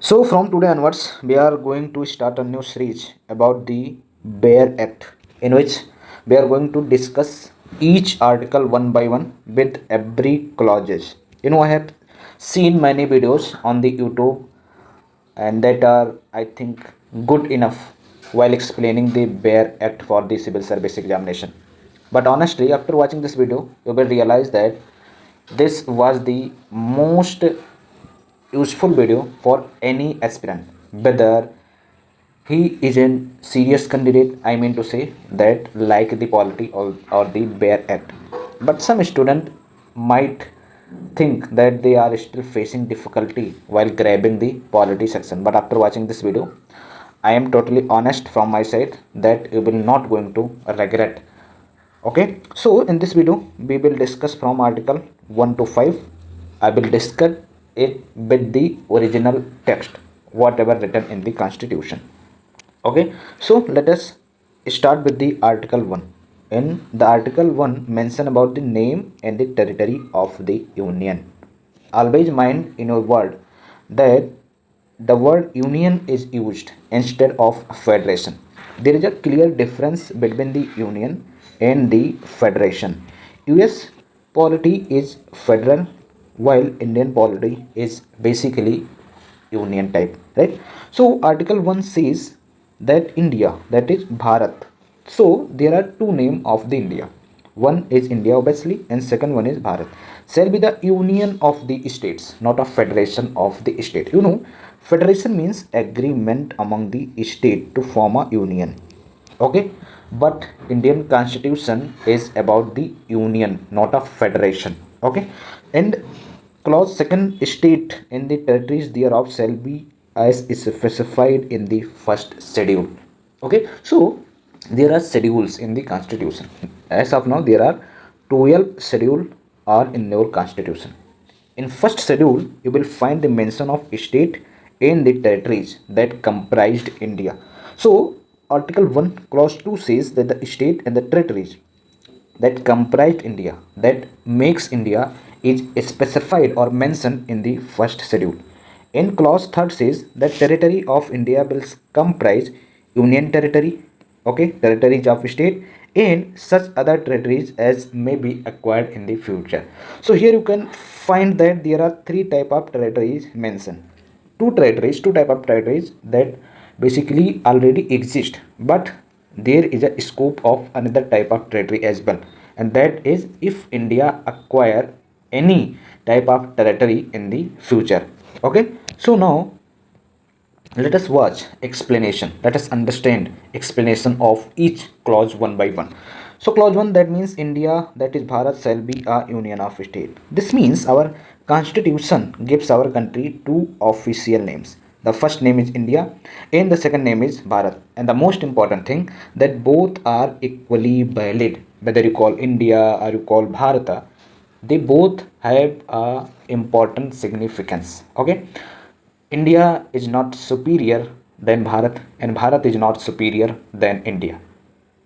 So, from today onwards, we are going to start a new series about the Bear Act, in which we are going to discuss each article one by one with every clauses. I have seen many videos on the YouTube, and that are, I think, good enough while explaining the Bear Act for the civil service examination. But honestly, after watching this video, you will realize that this was the most useful video for any aspirant, whether he is a serious candidate, I mean to say that, like the Polity or the Bear Act. But some student might think that they are still facing difficulty while grabbing the Polity section, but after watching this video, I am totally honest from my side that you will not going to regret. Okay, so in this video we will discuss from article 1 to 5. I will discuss it with the original text, whatever written in the constitution. Okay, so let us start with the article 1. In the article 1 mention about the name and the territory of the union. Always mind in your word that the word union is used instead of federation. There is a clear difference between the union and the federation. US polity is federal, while Indian polity is basically union type, right? So article 1 says that India, that is Bharat. So there are two names of the India. One is India obviously, and second one is Bharat. Shall be the union of the states, not a federation of the state. Federation means agreement among the state to form a union. Okay, but Indian constitution is about the union, not a federation. Okay, and clause second, state and the territories thereof shall be as is specified in the first schedule. Okay, so there are schedules in the constitution. As of now there are 12 schedule are in your constitution. In first schedule you will find the mention of state and the territories that comprised India. So article 1 clause 2 says that the state and the territories that comprised India, that makes India, is specified or mentioned in the first schedule. In clause 3 says that territory of India will comprise union territory, okay, territories of state, and such other territories as may be acquired in the future. So here you can find that there are three type of territories mentioned. Two type of territories that basically already exist, but there is a scope of another type of territory as well, and that is if India acquire any type of territory in the future. Okay, so now let us watch explanation, let us understand explanation of each clause one by one. So clause 1, that means India, that is Bharat, shall be a union of state. This means our constitution gives our country two official names. The first name is India and the second name is Bharat, and the most important thing that both are equally valid, whether you call India or you call Bharata, they both have a important significance. Okay, India is not superior than Bharat, and Bharat is not superior than India.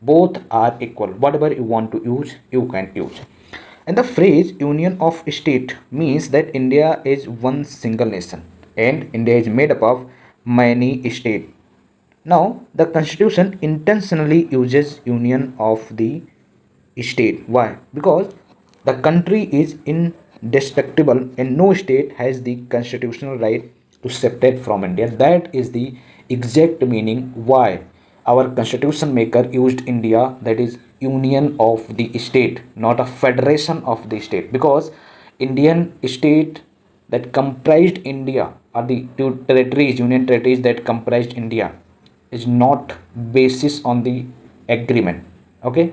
Both are equal. Whatever you want to use, you can use. And the phrase union of state means that India is one single nation and India is made up of many states. Now, the constitution intentionally uses union of the state. Why? Because the country is indestructible and no state has the constitutional right to separate from India. That is the exact meaning why our constitution maker used India, that is union of the state, not a federation of the state, because Indian state that comprised India, or the two territories, union territories that comprised India, is not basis on the agreement. Okay,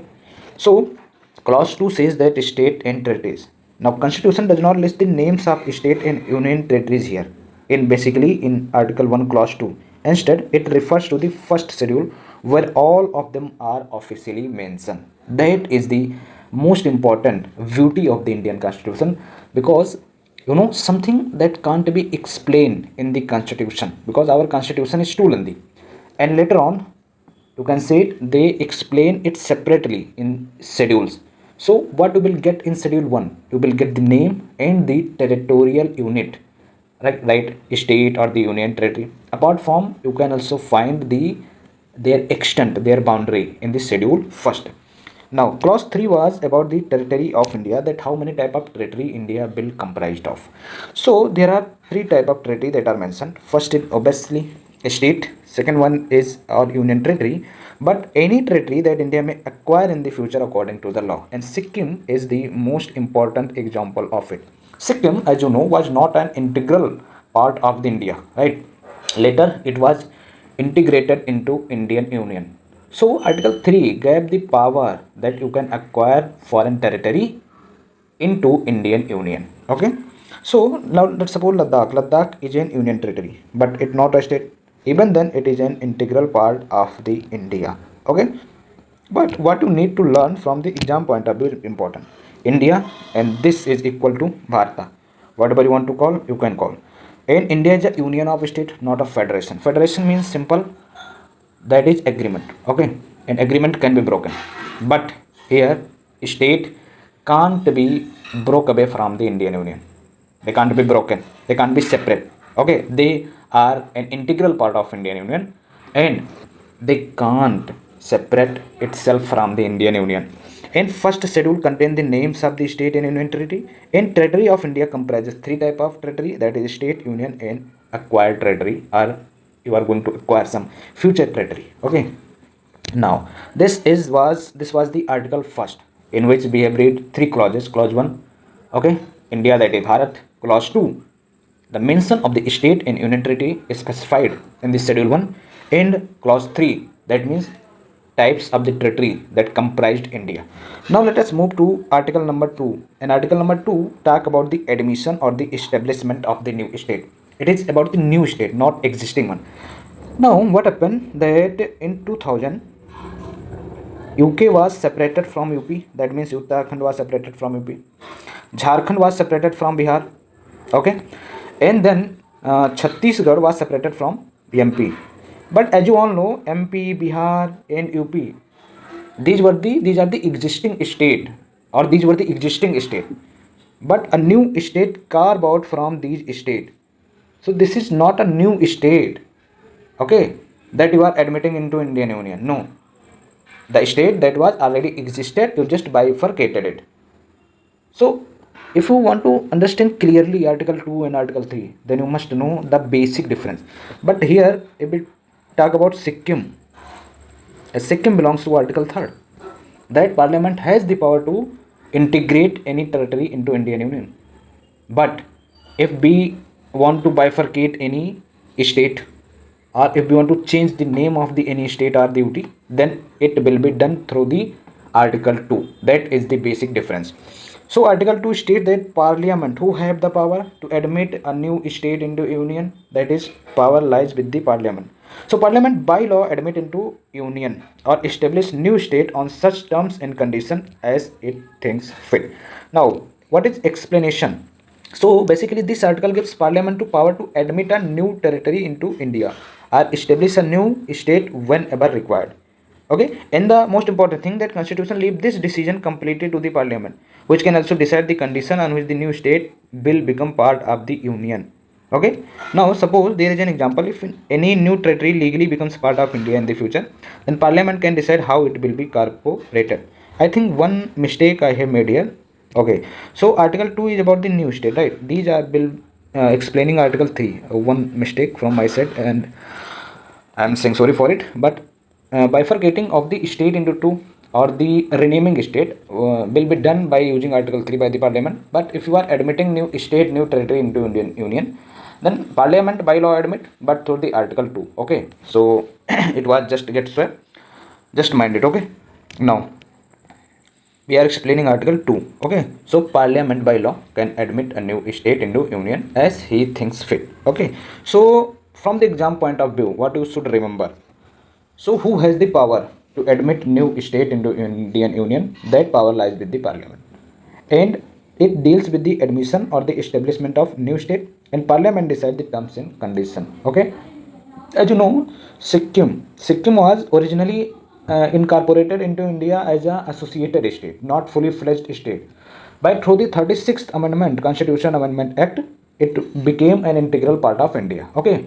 so clause 2 says that state and territories. Now constitution does not list the names of state and union territories here, in basically in article 1 clause 2. Instead it refers to the first schedule where all of them are officially mentioned. That is the most important beauty of the Indian constitution, because something that can't be explained in the constitution, because our constitution is too lengthy, and later on you can say they explain it separately in schedules. So what you will get in schedule 1, you will get the name and the territorial unit, right, state or the union territory. Apart from, you can also find their extent, their boundary in the schedule first. Now, clause 3 was about the territory of India, that how many type of territory India will comprised of. So there are three type of territory that are mentioned. First is obviously a state. Second one is our union territory, but any territory that India may acquire in the future according to the law. And Sikkim is the most important example of it. Sikkim, as you know, was not an integral part of the India, right? Later, it was integrated into Indian Union. So, Article 3 gave the power that you can acquire foreign territory into Indian Union. Okay. So, now let's suppose Ladakh. Ladakh is an union territory, but it's not a state. Even then, it is an integral part of the India. Okay. But what you need to learn from the exam point of view is important. India, and this is equal to Bharata. Whatever you want to call, you can call. And India is a union of state, not a federation. Federation means simple, that is agreement. Okay, an agreement can be broken, but here state can't be broke away from the Indian Union. They can't be broken. They can't be separate. Okay, they are an integral part of Indian Union, and they can't separate itself from the Indian Union. And first schedule contain the names of the state and union territory. And territory of India comprises three type of territory, that is state, union, and acquired territory, or you are going to acquire some future territory. Okay. Now this was the article first, in which we have read three clauses. Clause 1, okay, India, that is Bharat. Clause 2, the mention of the state and union territory is specified in the schedule 1. And clause 3, that means types of the territory that comprised India. Now let us move to article number 2. And article number 2 talk about the admission or the establishment of the new state. It is about the new state, not existing one. Now what happened, that in 2000 UK was separated from UP. That means Uttarakhand was separated from UP. Jharkhand was separated from Bihar. Okay, and then Chhattisgarh was separated from MP. But as you all know, MP, Bihar, and UP, these are the existing state, or these were the existing state. But a new state carved out from these state. So this is not a new state, okay, that you are admitting into Indian Union. No, the state that was already existed, you just bifurcated it. So if you want to understand clearly article 2 and article 3, then you must know the basic difference. But here, if we talk about Sikkim, as Sikkim belongs to article 3, that parliament has the power to integrate any territory into Indian Union. But if we want to bifurcate any state, or if we want to change the name of the any state or the UT, then it will be done through the article 2. That is the basic difference. So article 2 states that parliament who have the power to admit a new state into union, that is power lies with the parliament. So parliament by law admit into union or establish new state on such terms and condition as it thinks fit. Now what is explanation? So basically this article gives parliament to power to admit a new territory into India or establish a new state whenever required. Okay, and the most important thing, that constitution leave this decision completely to the parliament, which can also decide the condition on which the new state will become part of the union. Okay, now suppose there is an example, if any new territory legally becomes part of India in the future, then parliament can decide how it will be incorporated. I think one mistake I have made here. Okay, so article 2 is about the new state, right? These are will explaining article 3. One mistake from my side, and I am saying sorry for it. But bifurcating of the state into two, or the renaming state, will be done by using article 3 by the parliament. But if you are admitting new state, new territory into Indian Union, then parliament by law admit, but through the article 2. Okay, so it was just get swept, just mind it. Okay, now we are explaining article 2. Okay, so parliament by law can admit a new state into union as he thinks fit. Okay, so from the exam point of view, what you should remember, so who has the power to admit new state into Indian Union? That power lies with the parliament, and it deals with the admission or the establishment of new state, and parliament decides the terms and condition. Okay, as you know, Sikkim was originally incorporated into India as a associated state, not fully fledged state. By through the 36th Amendment, Constitution Amendment Act, it became an integral part of India. Okay,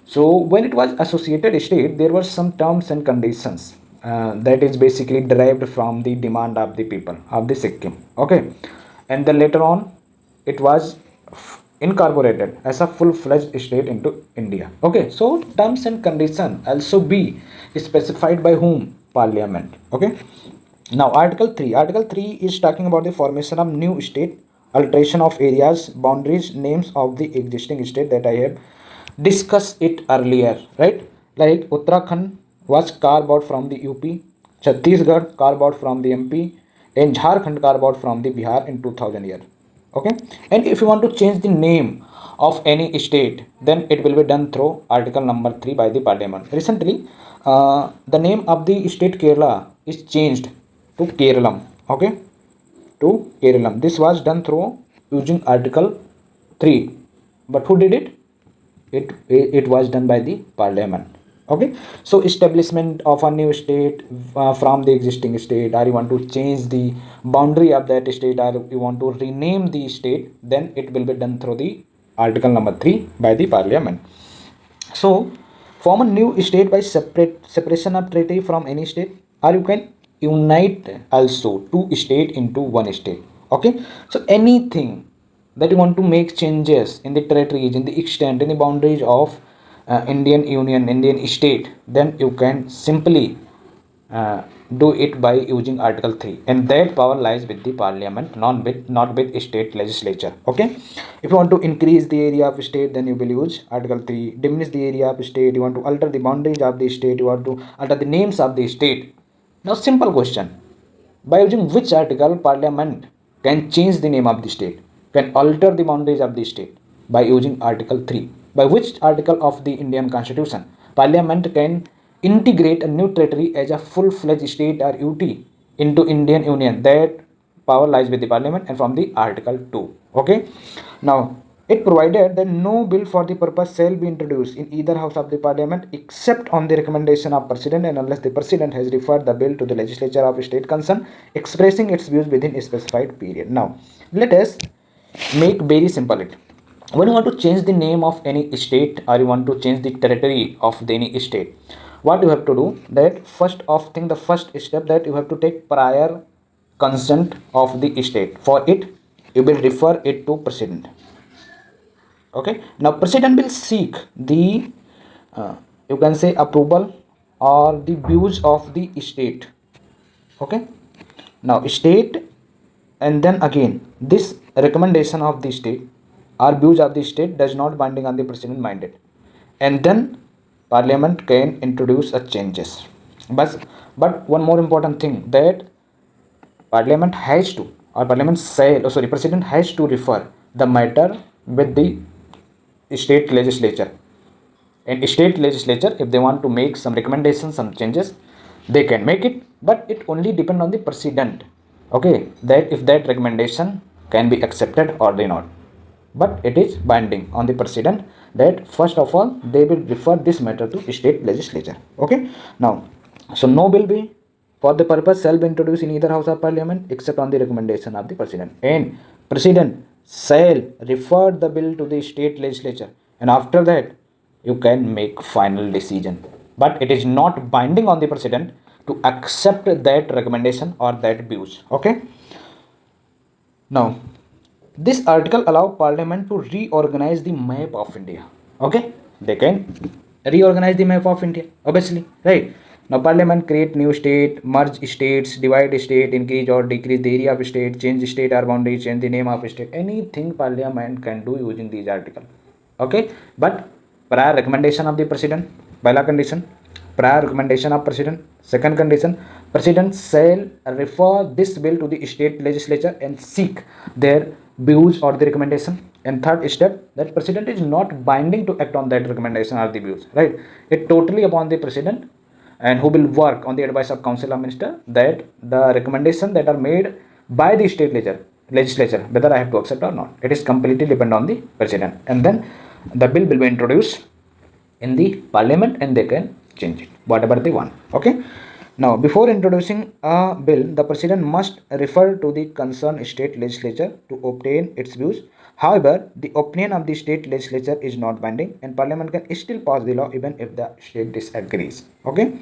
so when it was associated state, there were some terms and conditions that is basically derived from the demand of the people of the Sikkim. Okay, and then later on, it was incorporated as a full-fledged state into India. Okay, so terms and condition also be specified by whom? Parliament. Okay. Now, Article 3. Article 3 is talking about the formation of new state, alteration of areas, boundaries, names of the existing state that I have discussed it earlier, right? Like Uttarakhand was carved out from the UP, Chhattisgarh carved out from the MP, and Jharkhand carved out from the Bihar in 2000 year. Okay, and if you want to change the name of any state, then it will be done through Article number 3 by the Parliament. Recently, the name of the state Kerala is changed to Keralam. Okay, to Keralam. This was done through using Article 3. But who did it? It was done by the Parliament. Okay, so establishment of a new state from the existing state, or you want to change the boundary of that state, or you want to rename the state, then it will be done through the Article number 3 by the Parliament. So, form a new state by separation of treaty from any state, or you can unite also two state into one state. Okay, so anything that you want to make changes in the territories, in the extent, in the boundaries of Indian Union, Indian state, then you can simply do it by using Article 3, and that power lies with the Parliament, not with state legislature. Okay, if you want to increase the area of state, then you will use Article 3. Diminish the area of state, you want to alter the boundaries of the state, you want to alter the names of the state. Now, simple question: by using which article Parliament can change the name of the state, can alter the boundaries of the state? By using Article 3. By which article of the Indian Constitution Parliament can integrate a new territory as a full-fledged state or UT into Indian Union? That power lies with the Parliament, and from the Article 2. Okay. Now, it provided that no bill for the purpose shall be introduced in either house of the Parliament except on the recommendation of President, and unless the President has referred the bill to the legislature of state concerned, expressing its views within a specified period. Now, let us make very simple it. When you want to change the name of any state, or you want to change the territory of any state, what you have to do, that the first step, that you have to take prior consent of the state. For it, you will refer it to President. Okay, now President will seek the you can say approval or the views of the state. Okay, now state, and then again this recommendation of the state or views of the state does not binding on the President minded, and then Parliament can introduce a changes. But one more important thing, that Parliament has to, or Parliament say, President has to refer the matter with the state legislature. And state legislature, if they want to make some recommendations, some changes, they can make it, but it only depend on the President. Okay, that if that recommendation can be accepted or they not. But it is binding on the President, that first of all they will refer this matter to state legislature. Okay, now, so no bill be for the purpose shall be introduced in either house of Parliament except on the recommendation of the President, and President shall refer the bill to the state legislature, and after that you can make final decision. But it is not binding on the President to accept that recommendation or that views. Okay, now this article allow Parliament to reorganize the map of India. Okay, they can reorganize the map of India, obviously, right? Now Parliament create new state, merge states, divide state, increase or decrease the area of state, change state or boundary, change the name of state. Anything Parliament can do using these articles. Okay, but prior recommendation of the President, by law condition, prior recommendation of President. Second condition, President shall refer this bill to the state legislature and seek their views or the recommendation. And third step, that President is not binding to act on that recommendation or the views, right? It totally upon the President, and who will work on the advice of Council of Minister, that the recommendation that are made by the state legislature, whether I have to accept or not, it is completely depend on the President. And then the bill will be introduced in the Parliament, and they can change it whatever they want. Okay, now before introducing a bill, the President must refer to the concerned state legislature to obtain its views. However, the opinion of the state legislature is not binding, and parliament can still pass the law even if the state disagrees. Okay.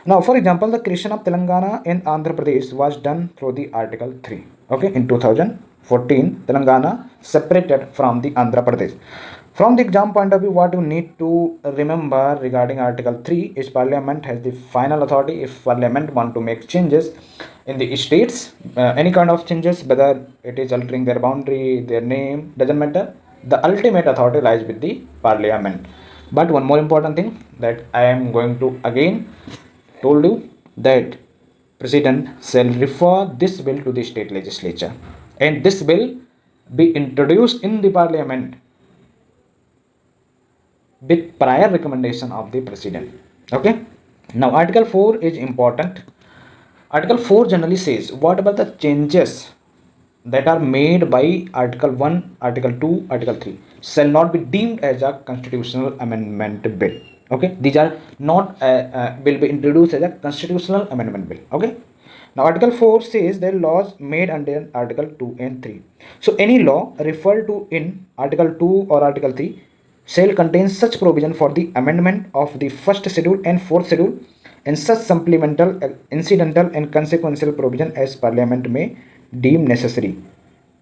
Now, for example, the creation of Telangana and Andhra Pradesh was done through the Article 3. Okay, in 2014, Telangana separated from the Andhra Pradesh. From the exam point of view, what you need to remember regarding Article 3 is Parliament has the final authority if Parliament want to make changes in the states, any kind of changes, whether it is altering their boundary, their name, doesn't matter. The ultimate authority lies with the Parliament. But one more important thing that I am going to again told you that President shall refer this bill to the state legislature, and this bill be introduced in the Parliament with prior recommendation of the president. Okay. Now Article 4 is important. Article 4 generally says what about the changes that are made by Article 1, Article 2, Article 3 shall not be deemed as a constitutional amendment bill. Okay, these are not will be introduced as a constitutional amendment bill. Okay. Now Article 4 says that laws made under Article 2 and 3. So any law referred to in Article 2 or Article 3 shall contain such provision for the amendment of the first schedule and fourth schedule, and such supplemental, incidental and consequential provision as Parliament may deem necessary.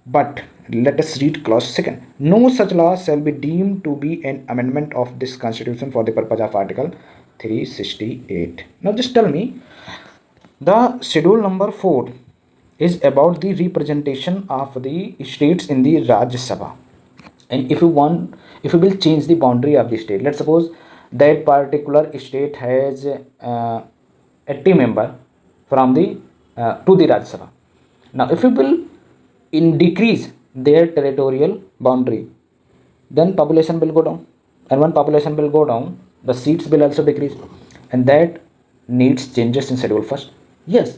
But let us read clause 2nd. No such law shall be deemed to be an amendment of this constitution for the purpose of Article 368. Now just tell me, the schedule number 4 is about the representation of the states in the Rajya Sabha. And if you will change the boundary of the state, let's suppose that particular state has 80 member from the to the Rajya Sabha. Now if you will decrease their territorial boundary, then population will go down, and when population will go down, the seats will also decrease, and that needs changes in schedule first. Yes,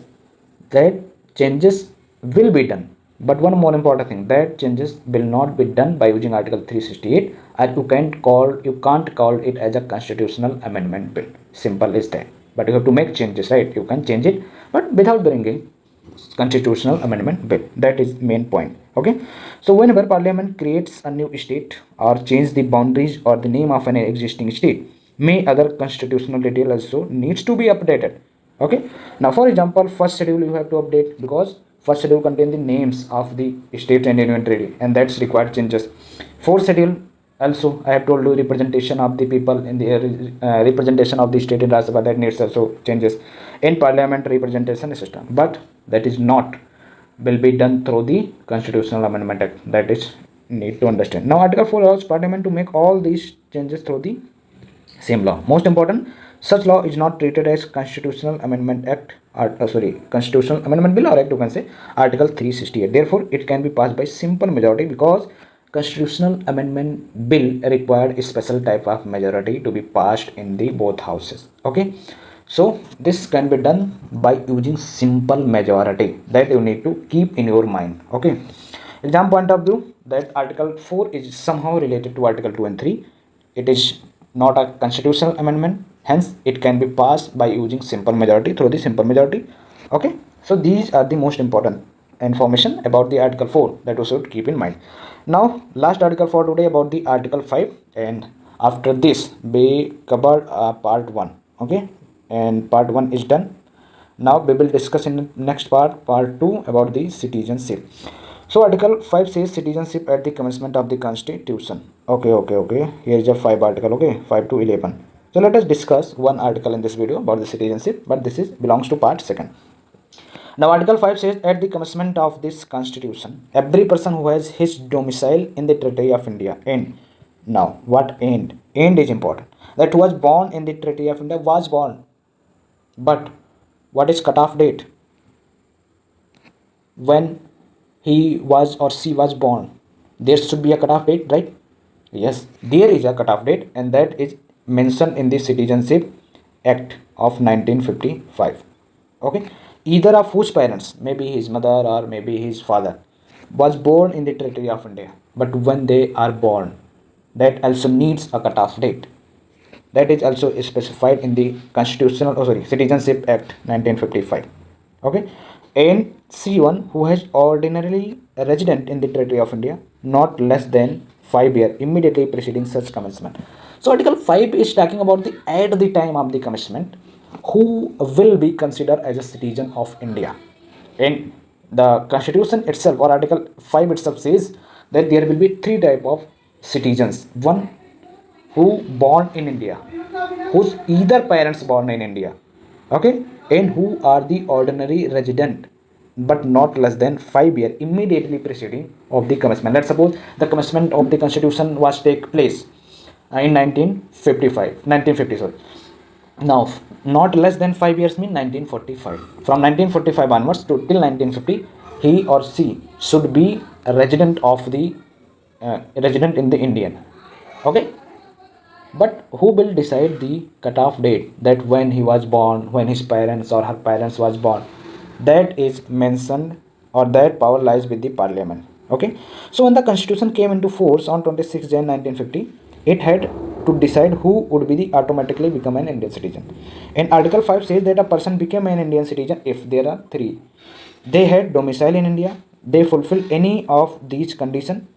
that changes will be done. But one more important thing, that changes will not be done by using Article 368, and you can't call it as a constitutional amendment bill. Simple is that. But you have to make changes, right? You can change it, but without bringing constitutional amendment bill. That is main point. Okay. So whenever Parliament creates a new state or change the boundaries or the name of an existing state, may other constitutional detail also needs to be updated. Okay. Now for example, first schedule you have to update because first schedule contain the names of the state and union territory, and that's required changes. Fourth schedule also I have told you representation of the people in the representation of the state in Rajya Sabha, that needs also changes in parliament representation system, but that is not will be done through the constitutional amendment act. That is need to understand. Now Article 4 allows parliament to make all these changes through the same law. Most important, such law is not treated as constitutional amendment act constitutional amendment bill, or act you can say Article 368. Therefore it can be passed by simple majority because constitutional amendment bill required a special type of majority to be passed in the both houses. Okay, so this can be done by using simple majority, that you need to keep in your mind. Okay, exam point of view, that Article 4 is somehow related to Article 2 and 3. It is not a constitutional amendment, hence it can be passed by using simple majority, through the simple majority. Okay, so these are the most important information about the Article 4 that you should keep in mind. Now last article for today about the Article 5, and after this we covered part 1. Okay, and part 1 is done. Now we will discuss in the next part 2 about the citizenship. So Article 5 says citizenship at the commencement of the constitution. Okay, here is a 5 article. Okay, 5 to 11. So let us discuss one article in this video about the citizenship, but this is belongs to part 2. Now Article 5 says at the commencement of this constitution, every person who has his domicile in the territory of India, and now what end is important, that was born in the territory of India was born, but what is cutoff date when he was or she was born? There should be a cutoff date, right? Yes, there is a cutoff date, and that is mentioned in the Citizenship Act of 1955. Okay, either of whose parents, maybe his mother or maybe his father, was born in the territory of India, but when they are born, that also needs a cutoff date. That is also specified in the Citizenship Act 1955. Okay, and C1 who has ordinarily resident in the territory of India not less than 5 years immediately preceding such commencement. So Article 5 is talking about the at the time of the commencement who will be considered as a citizen of India. And the constitution itself or Article 5 itself says that there will be three type of citizens. One, who born in India, whose either parents born in India, okay, and who are the ordinary resident but not less than 5 years immediately preceding of the commencement. Let's suppose the commencement of the constitution was take place in 1950, sorry. Now not less than 5 years mean 1945. From 1945 onwards to till 1950, he or she should be a resident of the resident in the Indian, okay. But who will decide the cutoff date, that when he was born, when his parents or her parents was born? That is mentioned, or that power lies with the parliament, okay. So when the constitution came into force on 26 Jan 1950, it had to decide who would be the automatically become an Indian citizen. And Article 5 says that a person became an Indian citizen if there are three: they had domicile in India, they fulfill any of these conditions,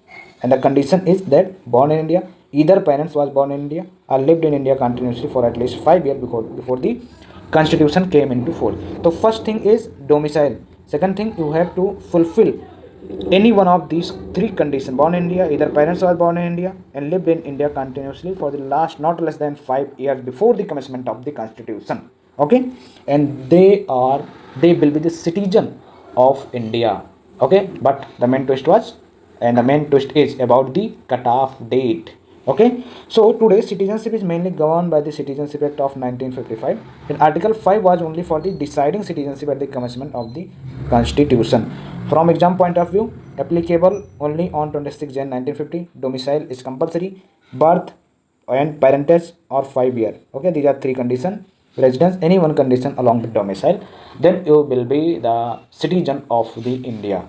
and the condition is that born in India, either parents was born in India or lived in India continuously for at least 5 years before the constitution came into force. So first thing is domicile. Second thing, you have to fulfill any one of these three conditions: born in India, either parents was born in India and lived in India continuously for the last not less than 5 years before the commencement of the constitution, okay. And they will be the citizen of India, okay. But the main twist is about the cutoff date, okay. So today citizenship is mainly governed by the Citizenship Act of 1955, and Article 5 was only for the deciding citizenship at the commencement of the constitution. From exam point of view, applicable only on 26 Jan 1950. Domicile is compulsory, birth and parentage or 5 years, okay. These are three conditions. Residence, any one condition along with domicile, then you will be the citizen of the India.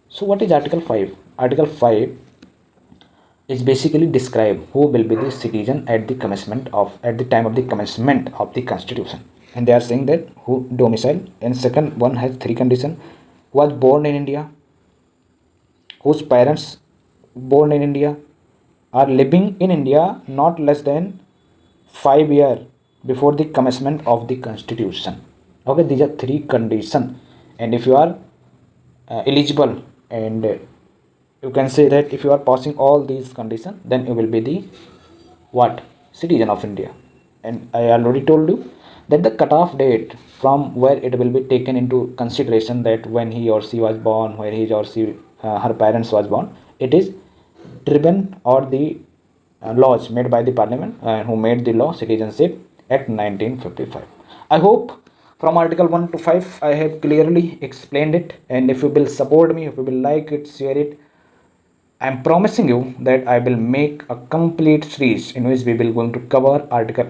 So what is Article 5? Article 5 is basically describe who will be the citizen at the time of the commencement of the constitution. And they are saying that who domicile, and second one has three conditions: was born in India, whose parents born in India are living in India not less than 5 years before the commencement of the constitution, okay. These are three conditions, and if you are eligible, and you can say that if you are passing all these conditions, then you will be the what citizen of India. And I already told you that the cutoff date from where it will be taken into consideration, that when he or she was born, where he or she her parents was born, it is driven or the laws made by the parliament, who made the law Citizenship Act 1955. I hope from Article 1 to 5 I have clearly explained it, and if you will support me, if you will like it, share it, I am promising you that I will make a complete series in which we will going to cover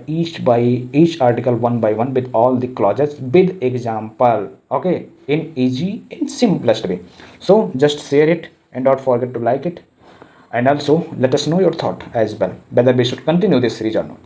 each article one by one with all the clauses with example, okay, in easy and simplest way. So just share it and don't forget to like it, and also let us know your thought as well, whether we should continue this series or not.